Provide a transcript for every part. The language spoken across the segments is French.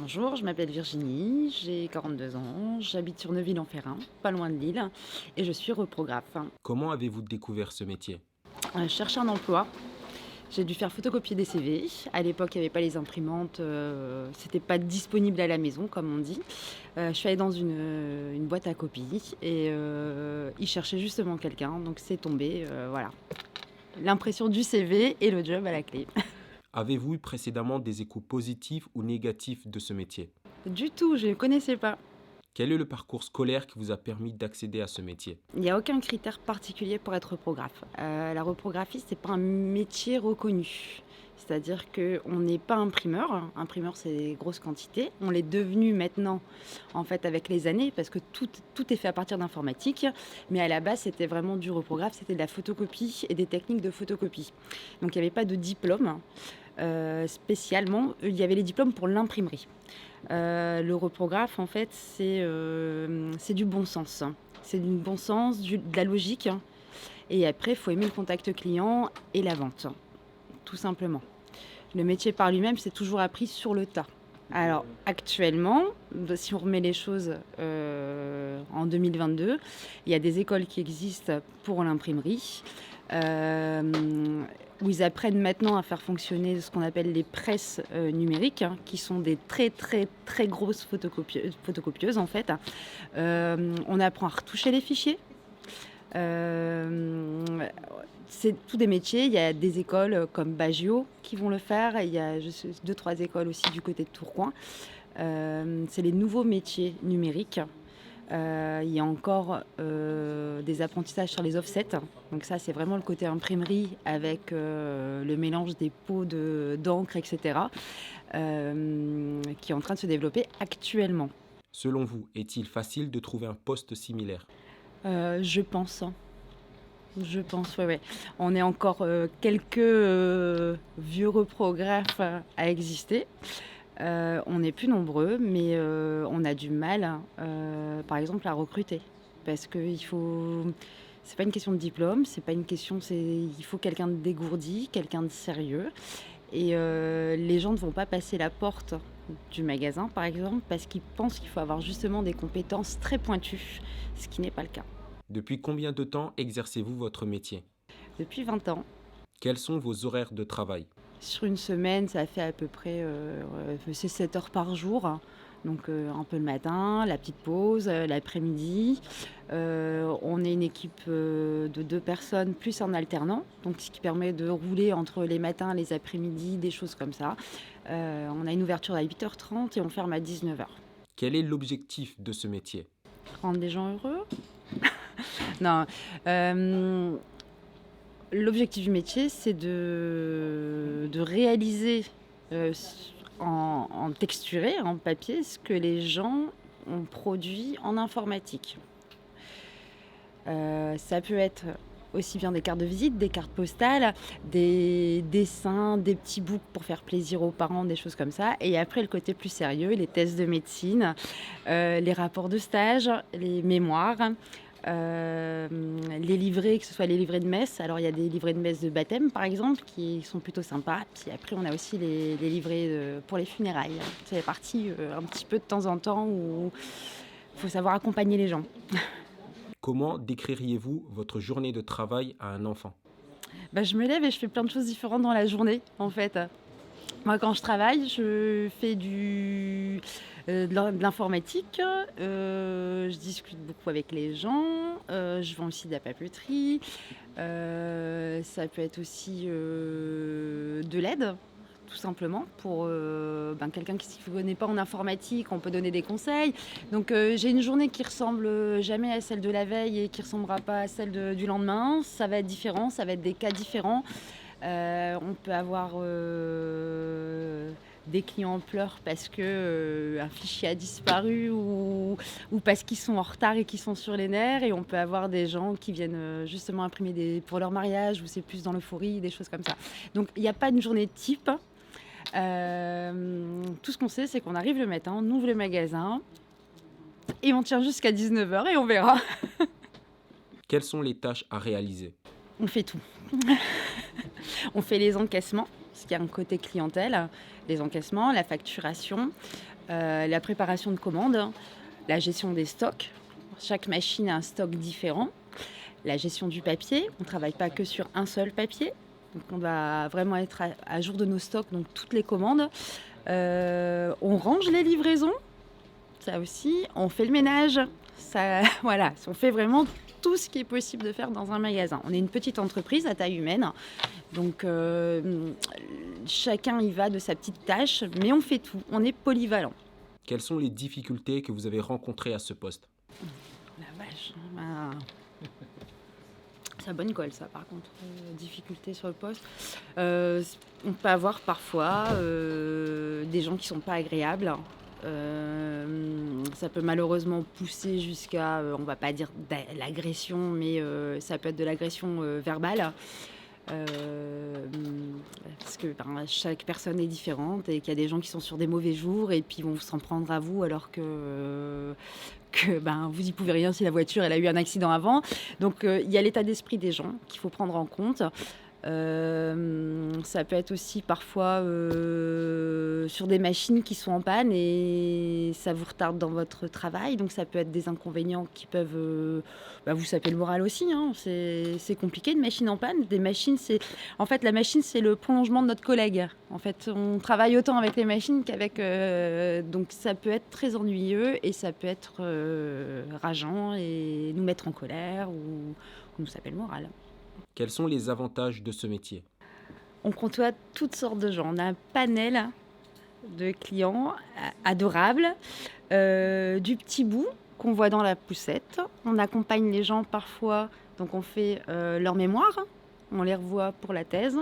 Bonjour, je m'appelle Virginie, j'ai 42 ans, j'habite sur Neuville-en-Ferrain, pas loin de Lille, et je suis reprographe. Comment avez-vous découvert ce métier? Je cherche un emploi, j'ai dû faire photocopier des CV. À l'époque, il n'y avait pas les imprimantes, c'était pas disponible à la maison, comme on dit. Je suis allée dans une boîte à copies et ils cherchaient justement quelqu'un, donc c'est tombé, voilà. L'impression du CV et le job à la clé. Avez-vous eu précédemment des échos positifs ou négatifs de ce métier? Du tout, je ne connaissais pas. Quel est le parcours scolaire qui vous a permis d'accéder à ce métier? Il n'y a aucun critère particulier pour être reprographe. La reprographie, c'est pas un métier reconnu. C'est-à-dire qu'on n'est pas imprimeur. Imprimeur, c'est des grosses quantités. On l'est devenu maintenant, en fait, avec les années, parce que tout est fait à partir d'informatique. Mais à la base, c'était vraiment du reprographe, c'était de la photocopie et des techniques de photocopie. Donc, il n'y avait pas de diplôme spécialement. Il y avait les diplômes pour l'imprimerie. Le reprographe, en fait, c'est du bon sens. C'est du bon sens, de la logique. Et après, il faut aimer le contact client et la vente, tout simplement. Le métier par lui-même, c'est toujours appris sur le tas. Alors, actuellement, si on remet les choses en 2022, il y a des écoles qui existent pour l'imprimerie, où ils apprennent maintenant à faire fonctionner ce qu'on appelle les presses numériques, qui sont des très très très grosses photocopieuses en fait. On apprend à retoucher les fichiers. Euh, c'est tous des métiers. Il y a des écoles comme Bagio qui vont le faire. Il y a deux, trois écoles aussi du côté de Tourcoing. C'est les nouveaux métiers numériques. Il y a encore des apprentissages sur les offsets. Donc ça, c'est vraiment le côté imprimerie avec le mélange des pots d'encre, etc., qui est en train de se développer actuellement. Selon vous, est-il facile de trouver un poste similaire? Je pense. Je pense, ouais, ouais. On est encore quelques vieux reprographes à exister. On n'est plus nombreux, mais on a du mal, par exemple, à recruter. Parce que il faut. C'est pas une question de diplôme, c'est pas une question. Il faut quelqu'un de dégourdi, quelqu'un de sérieux. Et les gens ne vont pas passer la porte du magasin, par exemple, parce qu'ils pensent qu'il faut avoir justement des compétences très pointues, ce qui n'est pas le cas. Depuis combien de temps exercez-vous votre métier? Depuis 20 ans, Quels sont vos horaires de travail? sur une semaine, ça fait à peu près c'est 7 heures par jour, hein. Donc un peu le matin, la petite pause, l'après-midi. On est une équipe de 2 personnes plus un alternant, donc ce qui permet de rouler entre les matins, les après-midi, des choses comme ça. On a une ouverture à 8h30 et on ferme à 19h. Quel est l'objectif de ce métier? Rendre les gens heureux? Non. euh, L'objectif du métier, c'est de réaliser en texturé, en papier, ce que les gens ont produit en informatique. Ça peut être aussi bien des cartes de visite, des cartes postales, des dessins, des petits books pour faire plaisir aux parents, des choses comme ça. Et après, le côté plus sérieux, les tests de médecine, les rapports de stage, les mémoires, euh, les livrets, que ce soit les livrets de messe. Alors, il y a des livrets de messe de baptême, par exemple, qui sont plutôt sympas. Puis après, on a aussi les livrets pour les funérailles. C'est la partie un petit peu de temps en temps où il faut savoir accompagner les gens. Comment décririez-vous votre journée de travail à un enfant? Bah, je me lève et je fais plein de choses différentes dans la journée, en fait. Moi, quand je travaille, je fais de l'informatique, je discute beaucoup avec les gens, je vends aussi de la papeterie, ça peut être aussi de l'aide, tout simplement, pour quelqu'un qui ne s'y connaît pas en informatique, on peut donner des conseils. Donc j'ai une journée qui ressemble jamais à celle de la veille et qui ressemblera pas à celle du lendemain. Ça va être différent, ça va être des cas différents. On peut avoir des clients en pleurs parce que un fichier a disparu ou parce qu'ils sont en retard et qu'ils sont sur les nerfs. Et on peut avoir des gens qui viennent justement imprimer pour leur mariage ou c'est plus dans l'euphorie, des choses comme ça. Donc il n'y a pas une journée type. Tout ce qu'on sait, c'est qu'on arrive le matin, on ouvre le magasin et on tient jusqu'à 19h et on verra. Quelles sont les tâches à réaliser? On fait tout. On fait les encaissements, parce qu'il y a un côté clientèle, les encaissements, la facturation, la préparation de commandes, la gestion des stocks. Chaque machine a un stock différent. La gestion du papier, on ne travaille pas que sur un seul papier. Donc on va vraiment être à jour de nos stocks, donc toutes les commandes. On range les livraisons, ça aussi. On fait le ménage, ça, voilà. On fait vraiment tout ce qui est possible de faire dans un magasin. On est une petite entreprise à taille humaine, donc chacun y va de sa petite tâche, mais on fait tout. On est polyvalent. Quelles sont les difficultés que vous avez rencontrées à ce poste? La vache, bah, ça bonne colle, ça, par contre. Difficulté sur le poste. On peut avoir parfois des gens qui sont pas agréables. Ça peut malheureusement pousser jusqu'à, on va pas dire l'agression, mais ça peut être de l'agression verbale. Parce que chaque personne est différente et qu'il y a des gens qui sont sur des mauvais jours et puis vont s'en prendre à vous alors que vous y pouvez rien si la voiture elle a eu un accident avant. Donc il y a l'état d'esprit des gens qu'il faut prendre en compte. Ça peut être aussi parfois sur des machines qui sont en panne et ça vous retarde dans votre travail. Donc ça peut être des inconvénients qui peuvent vous saper le moral aussi, hein. C'est compliqué, une machine en panne. En fait, la machine, c'est le prolongement de notre collègue. En fait, on travaille autant avec les machines qu'avec... donc ça peut être très ennuyeux et ça peut être rageant et nous mettre en colère ou nous saper le moral. Quels sont les avantages de ce métier? On côtoie toutes sortes de gens. On a un panel de clients adorables, du petit bout qu'on voit dans la poussette. On accompagne les gens parfois, donc on fait leur mémoire, on les revoit pour la thèse,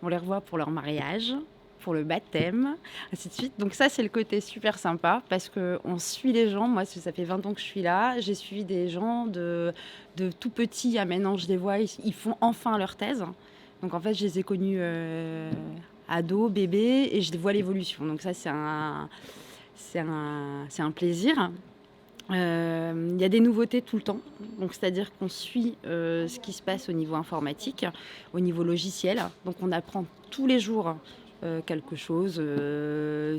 on les revoit pour leur mariage, pour le baptême, ainsi de suite. Donc ça, c'est le côté super sympa parce qu'on suit les gens. Moi, ça fait 20 ans que je suis là. J'ai suivi des gens de tout petits à maintenant, je les vois, ils font enfin leur thèse. Donc en fait, je les ai connus ados, bébés, et je vois l'évolution. Donc ça, c'est un plaisir. Il y a des nouveautés tout le temps, donc c'est-à-dire qu'on suit ce qui se passe au niveau informatique, au niveau logiciel. Donc on apprend tous les jours quelque chose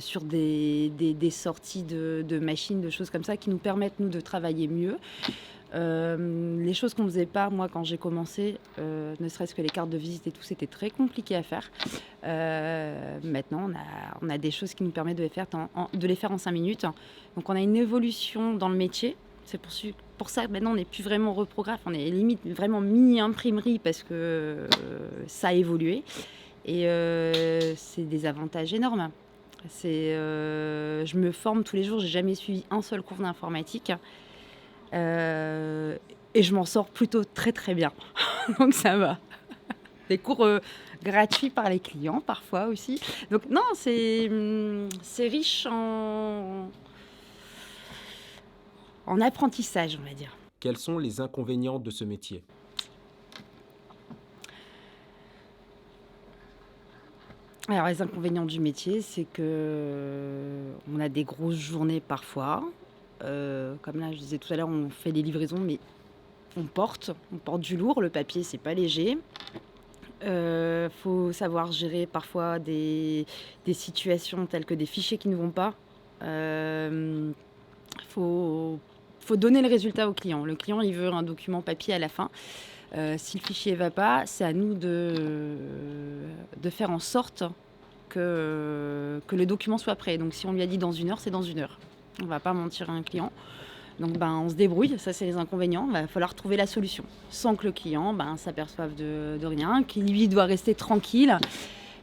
sur des sorties de machines, de choses comme ça qui nous permettent nous de travailler mieux. Les choses qu'on ne faisait pas, moi, quand j'ai commencé, ne serait-ce que les cartes de visite et tout, c'était très compliqué à faire. Maintenant, on a des choses qui nous permettent de les faire en 5 minutes. Donc, on a une évolution dans le métier. C'est pour ça que maintenant, on n'est plus vraiment reprographe. On est limite vraiment mini-imprimerie parce que ça a évolué. Et c'est des avantages énormes. Je me forme tous les jours. J'ai jamais suivi un seul cours d'informatique. Et je m'en sors plutôt très très bien. Donc ça va. Des cours gratuits par les clients parfois aussi. Donc non, c'est riche en apprentissage, on va dire. Quels sont les inconvénients de ce métier? Alors les inconvénients du métier, c'est que on a des grosses journées parfois. Comme là, je disais tout à l'heure, on fait des livraisons, mais on porte du lourd. Le papier, c'est pas léger. Faut savoir gérer parfois des situations telles que des fichiers qui ne vont pas. Faut donner le résultat au client. Le client, il veut un document papier à la fin. Si le fichier ne va pas, c'est à nous de faire en sorte que le document soit prêt. Donc si on lui a dit dans 1 heure, c'est dans 1 heure. On ne va pas mentir à un client. Donc on se débrouille, ça c'est les inconvénients. Il va falloir trouver la solution sans que le client s'aperçoive de rien, qu'il lui doit rester tranquille.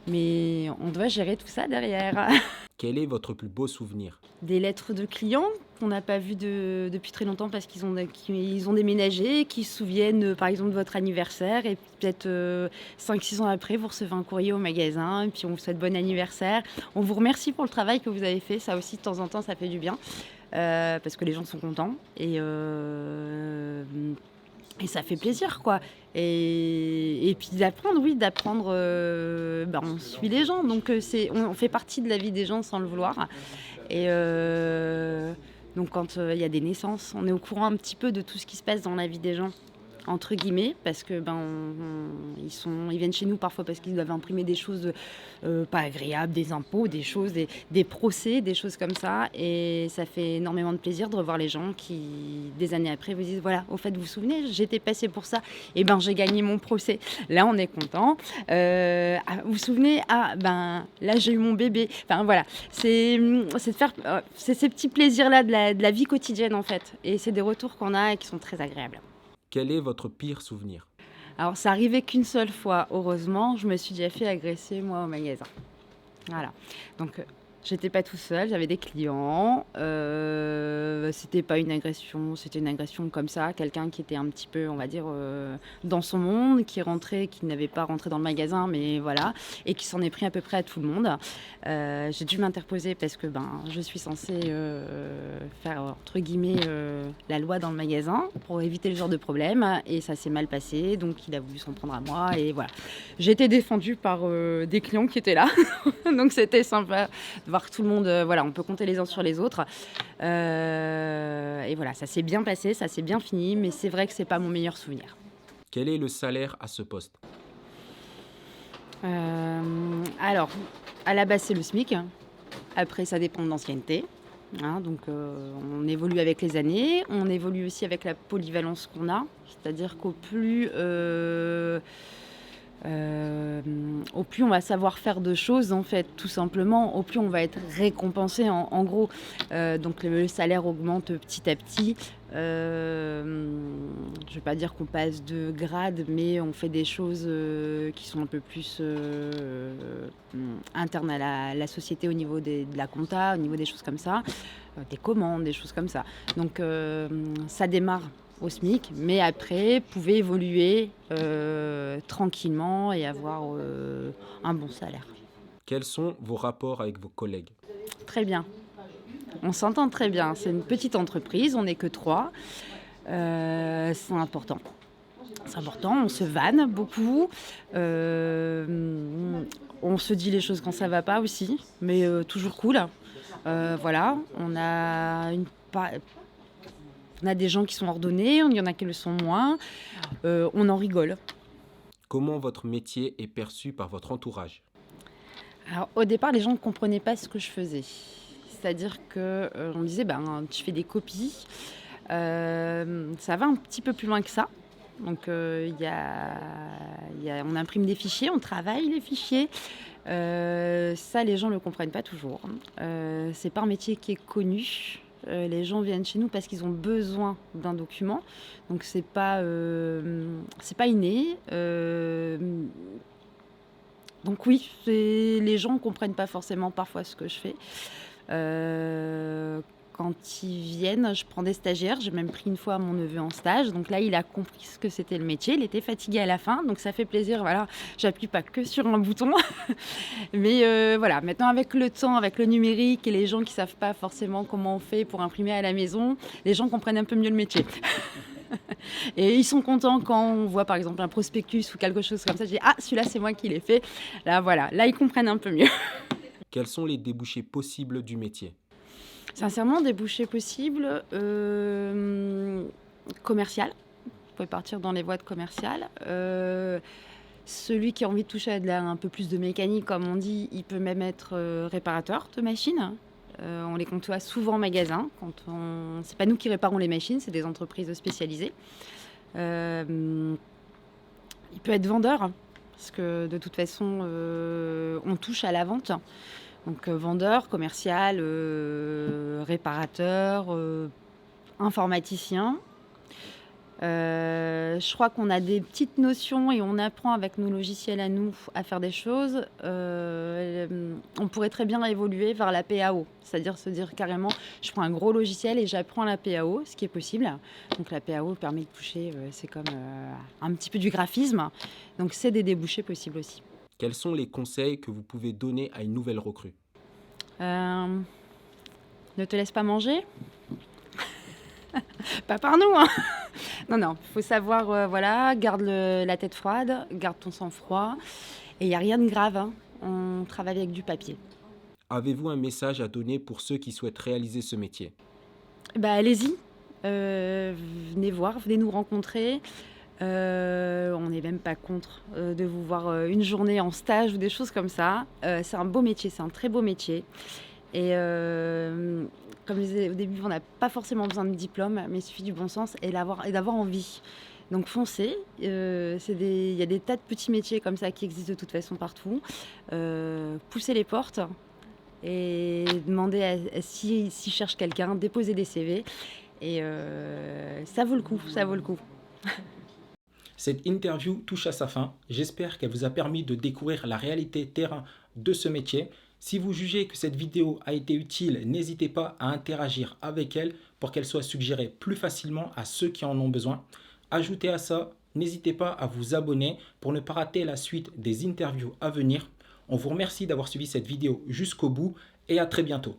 Mais on doit gérer tout ça derrière. Quel est votre plus beau souvenir? Des lettres de clients qu'on n'a pas vues depuis très longtemps parce qu'ils ont déménagé, qui se souviennent par exemple de votre anniversaire et peut-être 5-6 ans après, vous recevez un courrier au magasin et puis on vous souhaite bon anniversaire. On vous remercie pour le travail que vous avez fait, ça aussi de temps en temps ça fait du bien parce que les gens sont contents et ça fait plaisir, quoi. Et puis d'apprendre, on suit les gens. Donc on fait partie de la vie des gens sans le vouloir. Et donc quand il y a des naissances, on est au courant un petit peu de tout ce qui se passe dans la vie des gens. entre guillemets, parce que ils viennent chez nous parfois parce qu'ils doivent imprimer des choses pas agréables, des impôts, des choses, des procès, des choses comme ça. Et ça fait énormément de plaisir de revoir les gens qui, des années après, vous disent voilà, au fait, vous vous souvenez, j'étais passée pour ça, et j'ai gagné mon procès. Là, on est content. Vous vous souvenez, là, j'ai eu mon bébé. Enfin, voilà, c'est ces petits plaisirs-là de la vie quotidienne, en fait. Et c'est des retours qu'on a et qui sont très agréables. Quel est votre pire souvenir? Alors, ça arrivait qu'une seule fois, heureusement, je me suis déjà fait agresser, moi, au magasin. Voilà. Donc, j'étais pas tout seul, j'avais des clients. C'était pas une agression, c'était une agression comme ça. Quelqu'un qui était un petit peu, on va dire, dans son monde, qui rentrait, qui n'avait pas rentré dans le magasin, mais voilà, et qui s'en est pris à peu près à tout le monde. J'ai dû m'interposer parce que je suis censée faire, entre guillemets, la loi dans le magasin pour éviter le genre de problème. Et ça s'est mal passé, donc il a voulu s'en prendre à moi. Et voilà. J'ai été défendue par des clients qui étaient là. Donc c'était sympa de voir que tout le monde, voilà, on peut compter les uns sur les autres. Et voilà, ça s'est bien passé, ça s'est bien fini, mais c'est vrai que c'est pas mon meilleur souvenir. Quel est le salaire à ce poste? Alors, à la base, c'est le SMIC. Après, ça dépend de l'ancienneté. Hein, donc, on évolue avec les années. On évolue aussi avec la polyvalence qu'on a. C'est-à-dire au plus on va savoir faire de choses, en fait, tout simplement, au plus on va être récompensé, en gros. Donc, le salaire augmente petit à petit. Je ne vais pas dire qu'on passe de grade, mais on fait des choses qui sont un peu plus internes à la société au niveau de la compta, au niveau des choses comme ça, des commandes, des choses comme ça. Donc ça démarre au SMIC, mais après, pouvez évoluer tranquillement et avoir un bon salaire. Quels sont vos rapports avec vos collègues? Très bien. On s'entend très bien. C'est une petite entreprise, on n'est que 3. C'est important. C'est important, on se vanne beaucoup. On se dit les choses quand ça va pas aussi, mais toujours cool. Voilà, on a des gens qui sont ordonnés, il y en a qui le sont moins. On en rigole. Comment votre métier est perçu par votre entourage? Alors, au départ, les gens ne comprenaient pas ce que je faisais. C'est-à-dire que on me disait, tu fais des copies. Ça va un petit peu plus loin que ça. Donc, on imprime des fichiers, on travaille les fichiers. Ça, les gens ne le comprennent pas toujours. C'est pas un métier qui est connu. Les gens viennent chez nous parce qu'ils ont besoin d'un document. Donc, c'est pas inné. Donc oui, les gens ne comprennent pas forcément parfois ce que je fais. Quand ils viennent, je prends des stagiaires. J'ai même pris une fois mon neveu en stage. Donc là, il a compris ce que c'était le métier. Il était fatigué à la fin, donc ça fait plaisir. Voilà, j'appuie pas que sur un bouton. Mais voilà, maintenant avec le temps, avec le numérique et les gens qui savent pas forcément comment on fait pour imprimer à la maison, les gens comprennent un peu mieux le métier. Et ils sont contents quand on voit par exemple un prospectus ou quelque chose comme ça. Je dis celui-là c'est moi qui l'ai fait. Là voilà, là ils comprennent un peu mieux. Quels sont les débouchés possibles du métier? Sincèrement, débouchés possibles, commercial. Vous pouvez partir dans les voies de commercial. Celui qui a envie de toucher à un peu plus de mécanique, comme on dit, il peut même être réparateur de machines. On les côtoie souvent en magasin. C'est pas nous qui réparons les machines, c'est des entreprises spécialisées. Il peut être vendeur, parce que de toute façon, on touche à la vente. Donc vendeur, commercial, réparateur, informaticien. Je crois qu'on a des petites notions et on apprend avec nos logiciels à nous à faire des choses. On pourrait très bien évoluer vers la PAO, c'est-à-dire se dire carrément, je prends un gros logiciel et j'apprends la PAO, ce qui est possible. Donc la PAO permet de toucher, c'est comme un petit peu du graphisme. Donc c'est des débouchés possibles aussi. Quels sont les conseils que vous pouvez donner à une nouvelle recrue? Ne te laisse pas manger. Pas par nous, hein. Non, il faut savoir, voilà, garde la tête froide, garde ton sang-froid. Et il n'y a rien de grave, hein. On travaille avec du papier. Avez-vous un message à donner pour ceux qui souhaitent réaliser ce métier? Allez-y, venez voir, venez nous rencontrer. On n'est même pas contre, de vous voir, une journée en stage ou des choses comme ça. C'est un beau métier, c'est un très beau métier et comme je disais au début, on n'a pas forcément besoin de diplôme, mais il suffit du bon sens et d'avoir envie. Donc foncez, il y a des tas de petits métiers comme ça qui existent de toute façon partout. Poussez les portes et demandez s'ils cherchent quelqu'un, déposez des CV et ça vaut le coup, ça vaut le coup. Cette interview touche à sa fin. J'espère qu'elle vous a permis de découvrir la réalité terrain de ce métier. Si vous jugez que cette vidéo a été utile, n'hésitez pas à interagir avec elle pour qu'elle soit suggérée plus facilement à ceux qui en ont besoin. Ajoutez à ça, n'hésitez pas à vous abonner pour ne pas rater la suite des interviews à venir. On vous remercie d'avoir suivi cette vidéo jusqu'au bout et à très bientôt.